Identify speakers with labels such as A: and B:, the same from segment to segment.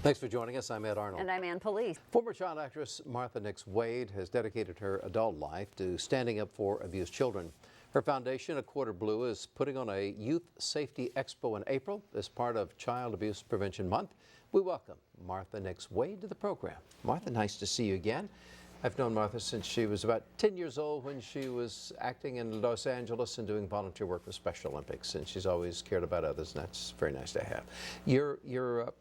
A: Thanks for joining us. I'm Ed Arnold.
B: And I'm Ann Police.
A: Former child actress Martha Nix Wade has dedicated her adult life to standing up for abused children. Her foundation, A Quarter Blue, is putting on a Youth Safety Expo in April as part of Child Abuse Prevention Month. We welcome Martha Nix Wade to the program. Martha, nice to see you again. I've known Martha since she was about 10 years old when she was acting in Los Angeles and doing volunteer work with Special Olympics, and she's always cared about others, and that's very nice to have. Your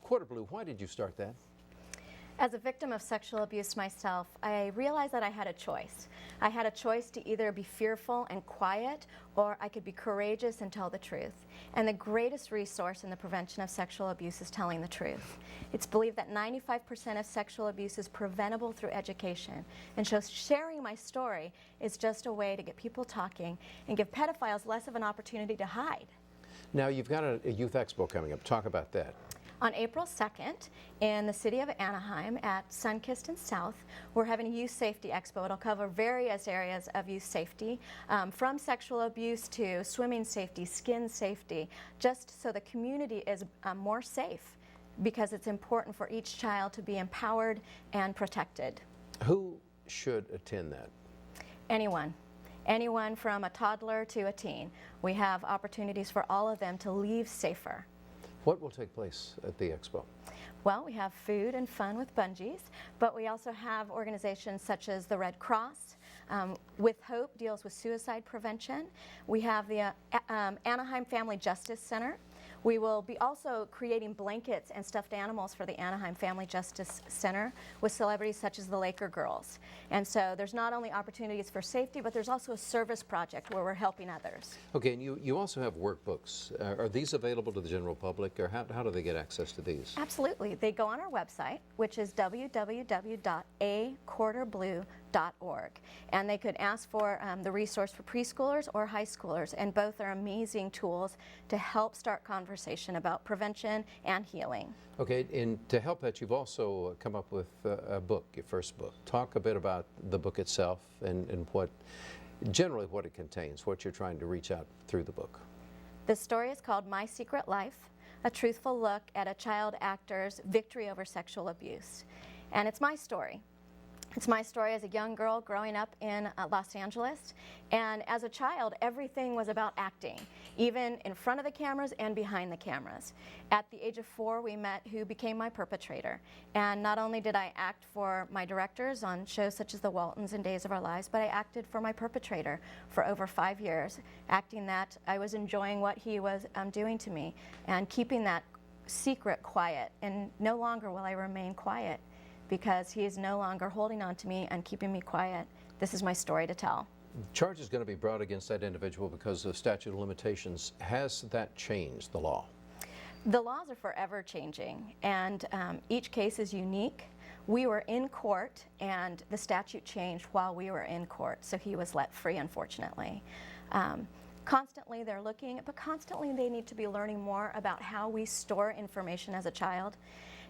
A: Quarter Blue, why did you start that?
C: As a victim of sexual abuse myself, I realized that I had a choice. I had a choice to either be fearful and quiet, or I could be courageous and tell the truth. And the greatest resource in the prevention of sexual abuse is telling the truth. It's believed that 95% of sexual abuse is preventable through education. And so sharing my story is just a way to get people talking and give pedophiles less of an opportunity to hide.
A: Now, you've got a youth expo coming up. Talk about that.
C: On April 2nd, in the city of Anaheim at Sunkist and South, we're having a youth safety expo. It'll cover various areas of youth safety, from sexual abuse to swimming safety, skin safety, just so the community is more safe, because it's important for each child to be empowered and protected.
A: Who should attend that?
C: Anyone. Anyone from a toddler to a teen. We have opportunities for all of them to leave safer.
A: What will take place at the expo?
C: Well, we have food and fun with bungees, but we also have organizations such as the Red Cross. With Hope deals with suicide prevention. We have the Anaheim Family Justice Center. We will be also creating blankets and stuffed animals for the Anaheim Family Justice Center with celebrities such as the Laker Girls. And so there's not only opportunities for safety, but there's also a service project where we're helping others.
A: Okay, and you also have workbooks. Are these available to the general public, or how do they get access to these?
C: Absolutely. They go on our website, which is www.aquarterblue.org. And they could ask for the resource for preschoolers or high schoolers, and both are amazing tools to help start conversation about prevention and healing.
A: Okay, and to help that, you've also come up with a book, your first book. Talk a bit about the book itself and generally what it contains, what you're trying to reach out through the book.
C: The story is called My Secret Life, a truthful look at a child actor's victory over sexual abuse. And it's my story. It's my story as a young girl growing up in Los Angeles, and as a child everything was about acting, even in front of the cameras and behind the cameras. At the age of 4 we met who became my perpetrator, and not only did I act for my directors on shows such as The Waltons and Days of Our Lives, but I acted for my perpetrator for over 5 years, acting that I was enjoying what he was doing to me and keeping that secret quiet, and no longer will I remain quiet, because he is no longer holding on to me and keeping me quiet. This is my story to tell.
A: Charge is going to be brought against that individual because of statute of limitations. Has that changed the law?
C: The laws are forever changing, and each case is unique. We were in court, and the statute changed while we were in court, so he was let free, unfortunately. Constantly they're looking, but constantly they need to be learning more about how we store information as a child.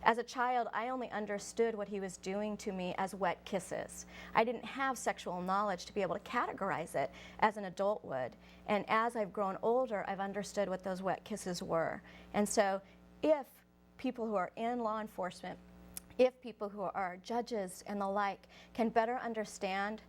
C: As a child, I only understood what he was doing to me as wet kisses. I didn't have sexual knowledge to be able to categorize it as an adult would. And as I've grown older, I've understood what those wet kisses were. And so if people who are in law enforcement, if people who are judges and the like can better understand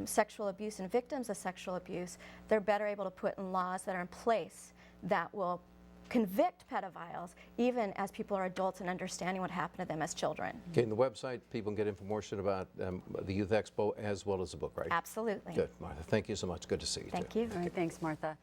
C: sexual abuse and victims of sexual abuse, they're better able to put in laws that are in place that will convict pedophiles, even as people are adults and understanding what happened to them as children.
A: Okay, and the website, people can get information about the Youth Expo as well as the book, right?
C: Absolutely.
A: Good, Martha. Thank you so much. Good to see you.
C: Thank
A: too.
C: you.
B: All right, thanks, Martha.